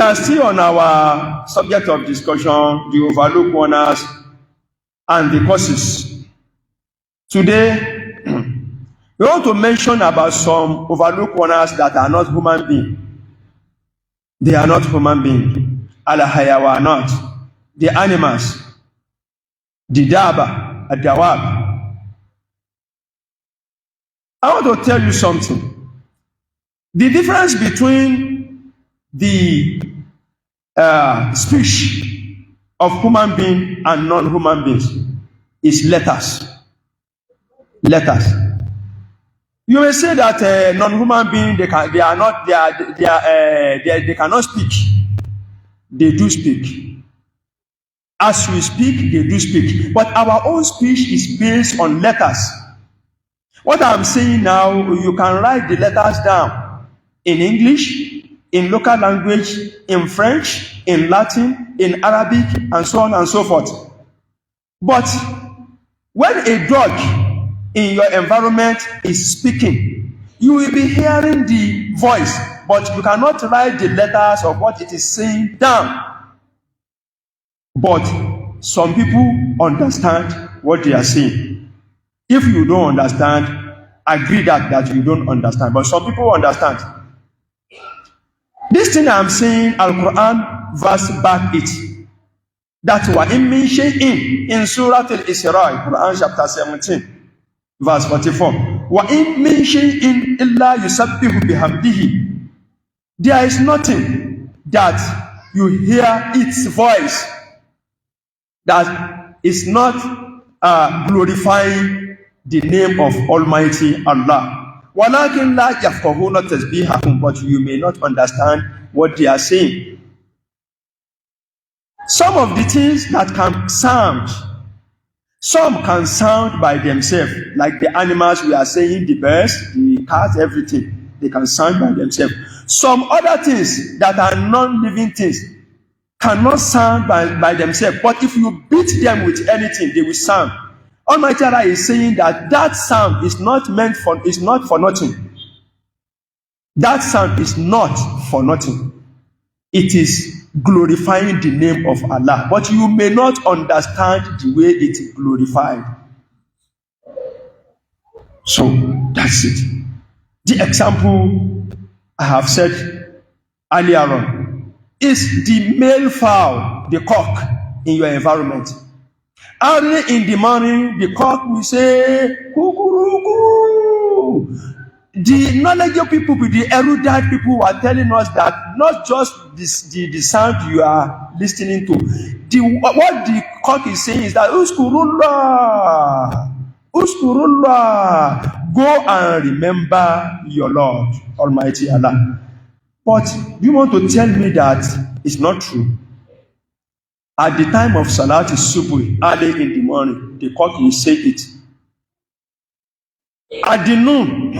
are still on our subject of discussion, the overlooked warners and the causes. Today, we want to mention about some overlooked warners that are not human beings. They are not human beings. Al-hayawanat, the animals, the daba, ad-dawab. I want to tell you something. The difference between the speech of human beings and non-human beings is letters. Letters. You may say that non-human beings they cannot speak. They do speak. As we speak, they do speak. But our own speech is based on letters. What I'm saying now, you can write the letters down in English, in local language, in French, in Latin, in Arabic, and so on and so forth. But when a dog in your environment is speaking, you will be hearing the voice, but you cannot write the letters of what it is saying down. But some people understand what they are saying. If you don't understand, agree that you don't understand. But some people understand. This thing I'm saying, Al-Quran verse back it. That's why in Surah Al-Isra, Quran chapter 17, verse 44. وَإِن مِّن شَيْءٍ إِلَّا يُسَبِّحُ بِحَمْدِهِ. There is nothing that you hear its voice that is not glorifying the name of Almighty Allah. وَلَكِنْ لَا يَفْقَهُونَ تَسْبِيحَهُمْ. But you may not understand what they are saying. Some of the things that can sound, some can sound by themselves, like the animals we are saying, the birds, the cats, everything. They can sound by themselves. Some other things that are non-living things cannot sound by themselves. But if you beat them with anything, they will sound. Almighty Allah is saying that sound is not for nothing. That sound is not for nothing. It is glorifying the name of Allah. But you may not understand the way it is glorified. So that's it. The example I have said earlier on is the male fowl, the cock in your environment. Early in the morning, the cock will say, "Kukuruku." The knowledgeable people, the erudite people were telling us that not just the sound you are listening to. What the cock is saying is that, Uskurullah, Uskurullah, go and remember your Lord, Almighty Allah. But you want to tell me that it's not true? At the time of Salat Subuh, early in the morning, the cock will say it. At the noon,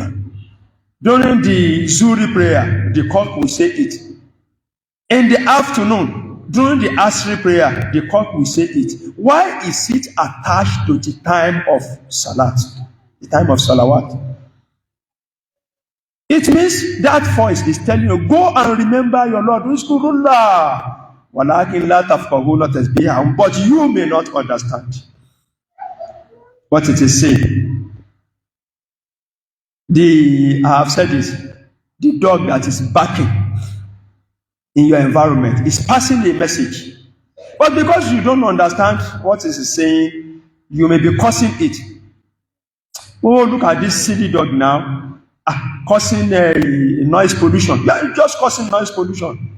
during the Zuhri prayer, the cock will say it. In the afternoon, during the Asri prayer, the cock will say it. Why is it attached to the time of Salat, the time of Salawat? It means that voice is telling you, go and remember your Lord. Uskurullah. وَلَكِنْ لَا تَفْقَهُونَ تَسْبِيحَهُمْ. But you may not understand what it is saying. I have said this, the dog that is barking in your environment is passing a message. But because you don't understand what it is saying, you may be causing it. Oh, look at this silly dog now, causing noise pollution. Yeah, just causing noise pollution.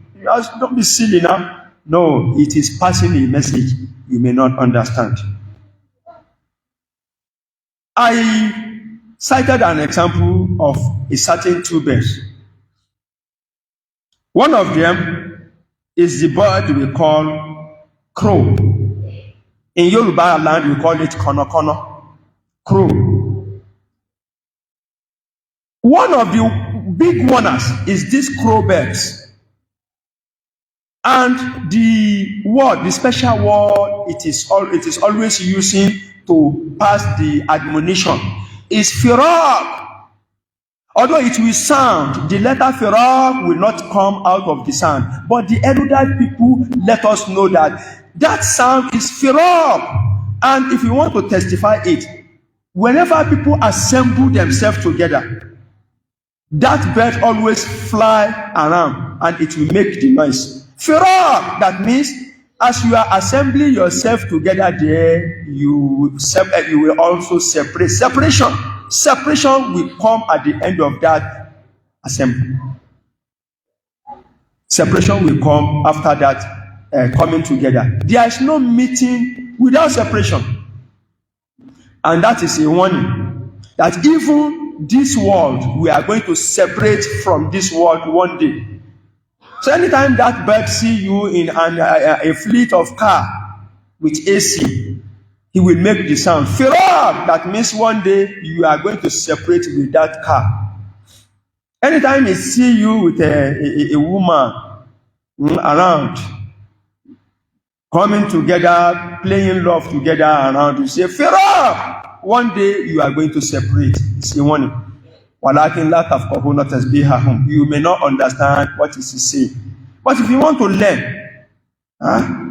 Don't be silly now. No, it is passing a message you may not understand. I cited an example of a certain two birds. One of them is the bird we call crow. In Yoruba land, we call it konokono, crow. One of the big warners is these crow birds. And the special word it is always using to pass the admonition is firaq. Although it will sound, the letter Firaq will not come out of the sound. But the erudite people let us know that that sound is Firaq. And if you want to testify it, whenever people assemble themselves together, that bird always fly around and it will make the noise. Firaq, that means as you are assembling yourself together there, you will also separate. Separation will come at the end of that assembly. Separation will come after that coming together. There is no meeting without separation. And that is a warning that even this world, we are going to separate from this world one day. So anytime that bird see you in a fleet of car with AC, he will make the sound. Firaq, that means one day you are going to separate with that car. Anytime he see you with a woman around, coming together, playing love together around, you say, Firaq! One day you are going to separate. It's a warning. وَلَكِنْ لَا تَفْقَهُونَ تَسْبِيحَهُمْ. You may not understand what is he saying. But if you want to learn,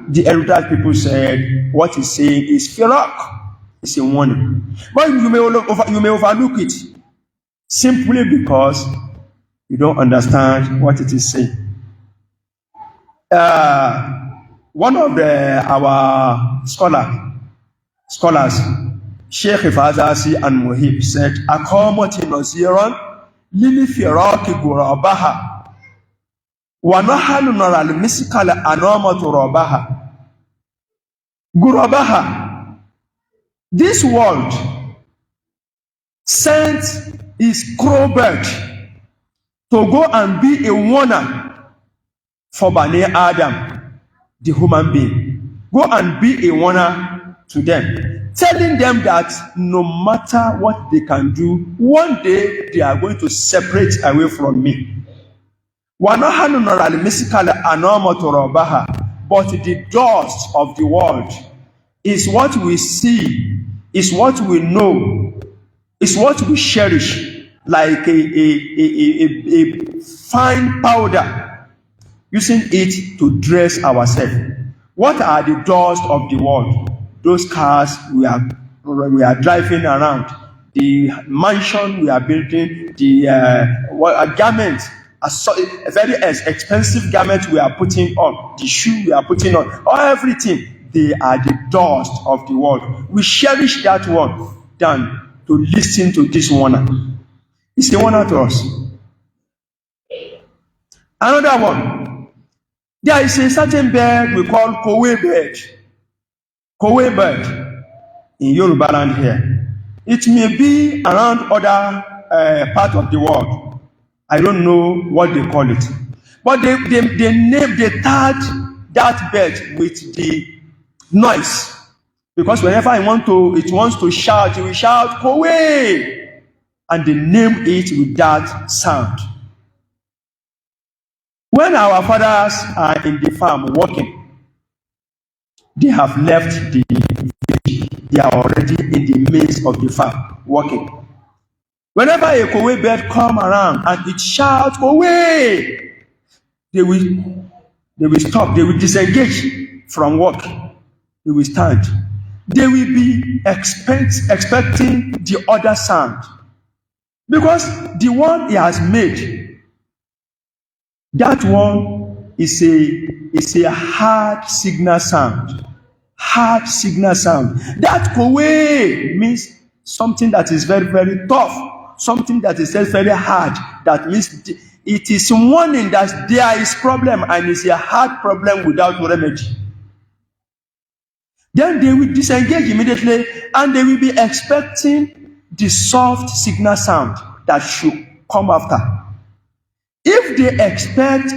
the erudite people said, what he's saying is Firaq. It's a warning. But you may overlook it simply because you don't understand what it is saying. One of our scholars, Sheikh Fazasi and Muhib, said, Akomoti Naziran Lili Firaki Gurabaha Wanahalu Naral Misikala Anomatu Rabaha. Gurabaha. This world sent his crowbird to go and be a warner for Bani Adam, the human being. Go and be a warner to them, telling them that no matter what they can do, one day they are going to separate away from me. But the dust of the world is what we see, is what we know, is what we cherish, like a fine powder, using it to dress ourselves. What are the dust of the world? Those cars we are driving around, the mansion we are building, the garments, a very expensive garment we are putting on, the shoe we are putting on, everything, they are the dust of the world. We cherish that one than to listen to this one. It's a wonder to us. Another one, there is a certain bird we call Kowe bird. Kowe bird in Yoruba land here. It may be around other part of the world. I don't know what they call it. But they tag that bird with the noise. Because whenever it wants to shout, it will shout, Kowe! And they name it with that sound. When our fathers are in the farm working, they have left the village. They are already in the midst of the farm working. Whenever a Kowe bird come around and it shouts Kowe, they will stop. They will disengage from work. They will stand. They will be expecting the other sound, because the one he has made, that one is a hard signal sound. Hard signal sound. That Kowe means something that is very, very tough. Something that is very hard. That means it is warning that there is problem, and it's a hard problem without remedy. Then they will disengage immediately, and they will be expecting the soft signal sound that should come after. If they expect,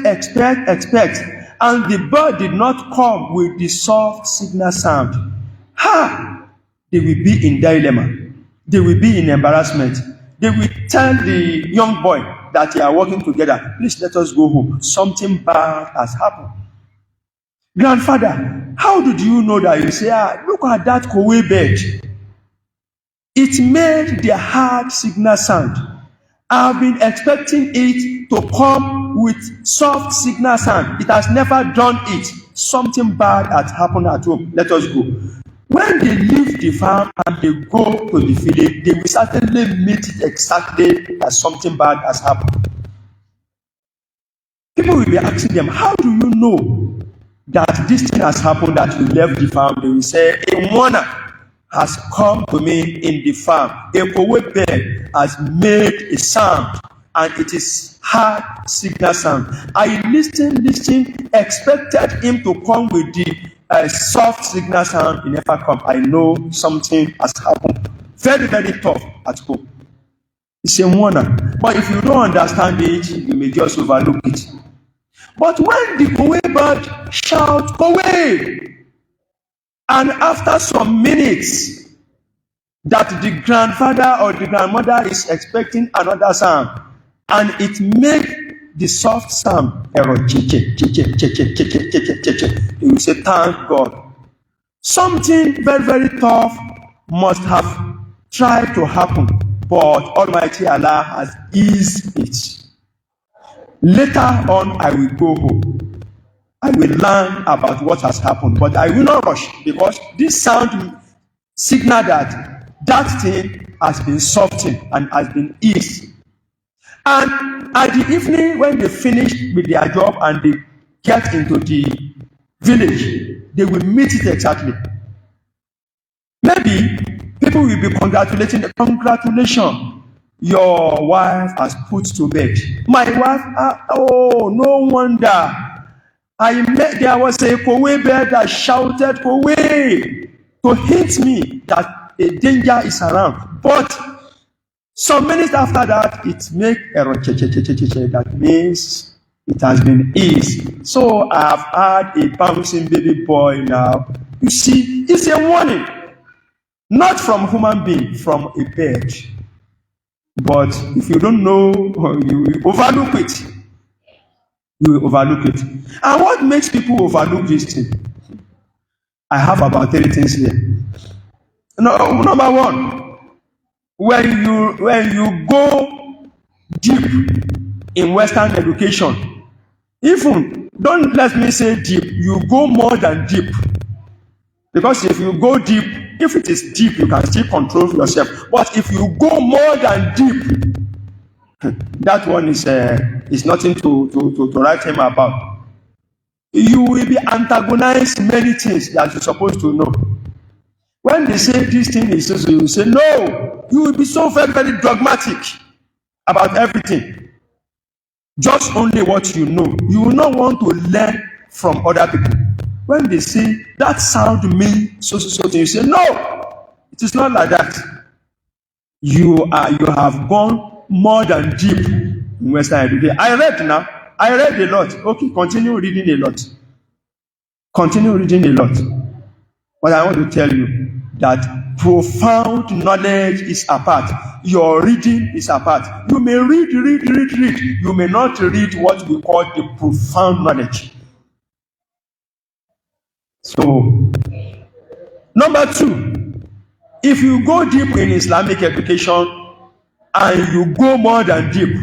and the bird did not come with the soft signal sound, they will be in dilemma. They will be in embarrassment. They will tell the young boy that they are working together, please let us go home. Something bad has happened. Grandfather, how did you know that? You say, look at that Kowe bird. It made the hard signal sound. I've been expecting it to come with soft signal sound. It has never done it. Something bad has happened at home. Let us go. When they leave the farm and they go to the village, they will certainly meet it exactly as something bad has happened. People will be asking them, how do you know that this thing has happened, that you left the farm? They will say, a mourner has come to me in the farm. A kowe bird has made a sound, and it is hard signal sound. I listened, expected him to come with the soft signal sound. He never come. I know something has happened. Very, very tough at home. It's a mourner. But if you don't understand it, you may just overlook it. But when the kowe bird shouts, kowe, and after some minutes that the grandfather or the grandmother is expecting another sound, and it makes the soft sound, you will say, thank God. Something very, very tough must have tried to happen, but Almighty Allah has eased it. Later on, I will go home. I will learn about what has happened, but I will not rush, because this sound signal that thing has been softened and has been eased. And at the evening, when they finish with their job and they get into the village, they will meet it exactly. Maybe people will be congratulating, congratulations, your wife has put to bed. My wife, oh, no wonder. There was a kowe bird that shouted kowe to hint me that a danger is around. But some minutes after that, it makes error. That means it has been eased. So I have had a bouncing baby boy now. You see, it's a warning. Not from human being, from a bird. But if you don't know, you will overlook it. You will overlook it. And what makes people overlook this thing? I have about 3 things here. No, number one, when you go deep in Western education, even, don't let me say deep, you go more than deep. Because if you go deep, if it is deep, you can still control yourself. But if you go more than deep, that one is nothing to write him about. You will be antagonized many things that you're supposed to know. When they say this thing is so, you will say no. You will be so very, very dogmatic about everything. Just only what you know. You will not want to learn from other people. When they say that sound means so, you say no. It is not like that. You have gone more than deep in Western education. I read a lot. Okay, continue reading a lot. But I want to tell you that profound knowledge is apart. Your reading is apart. You may read. You may not read what we call the profound knowledge. So, number 2, if you go deep in Islamic education and you go more than deep,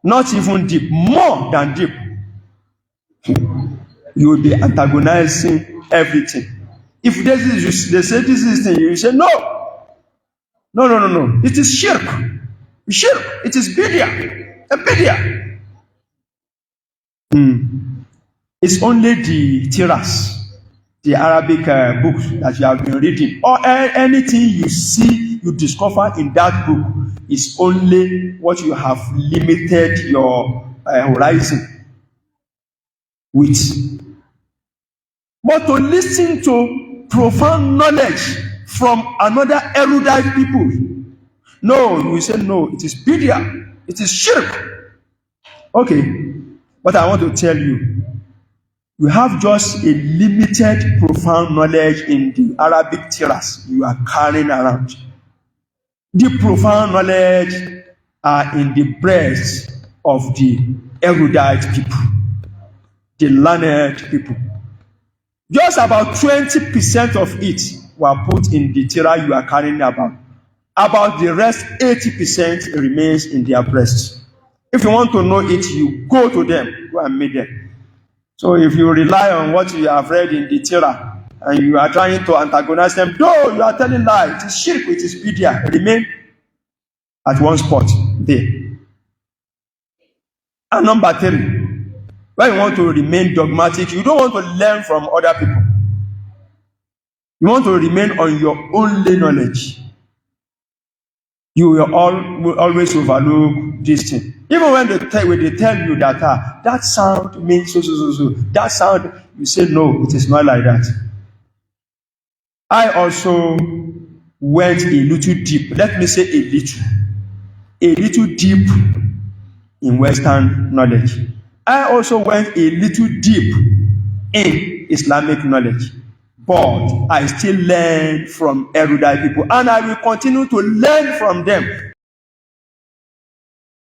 not even deep, more than deep, you will be antagonizing everything. If they say this is thing, you say no. It is shirk. It is bid'ah. A bid'ah. It's only the tiras, the Arabic books that you have been reading, or anything you see, you discover in that book is only what you have limited your horizon with. But to listen to profound knowledge from another erudite people, no, you say no, it is bid'ah, it is shirk. Okay, but I want to tell you, you have just a limited profound knowledge in the Arabic tiras you are carrying around. The profound knowledge are in the breasts of the erudite people, the learned people. Just about 20% of it were put in the tira you are carrying about. About the rest, 80% remains in their breasts. If you want to know it, you go to them, go and meet them. So if you rely on what you have read in the Torah and you are trying to antagonize them, though you are telling lies, it is shirk, it is bid'ah, remain at one spot there. And number 3, when you want to remain dogmatic, you don't want to learn from other people. You want to remain on your only knowledge. You will always overlook this thing. Even when they tell you that that sound means so. That sound, you say, no, it is not like that. I also went a little deep. Let me say a little deep in Western knowledge. I also went a little deep in Islamic knowledge. But I still learn from erudite people, and I will continue to learn from them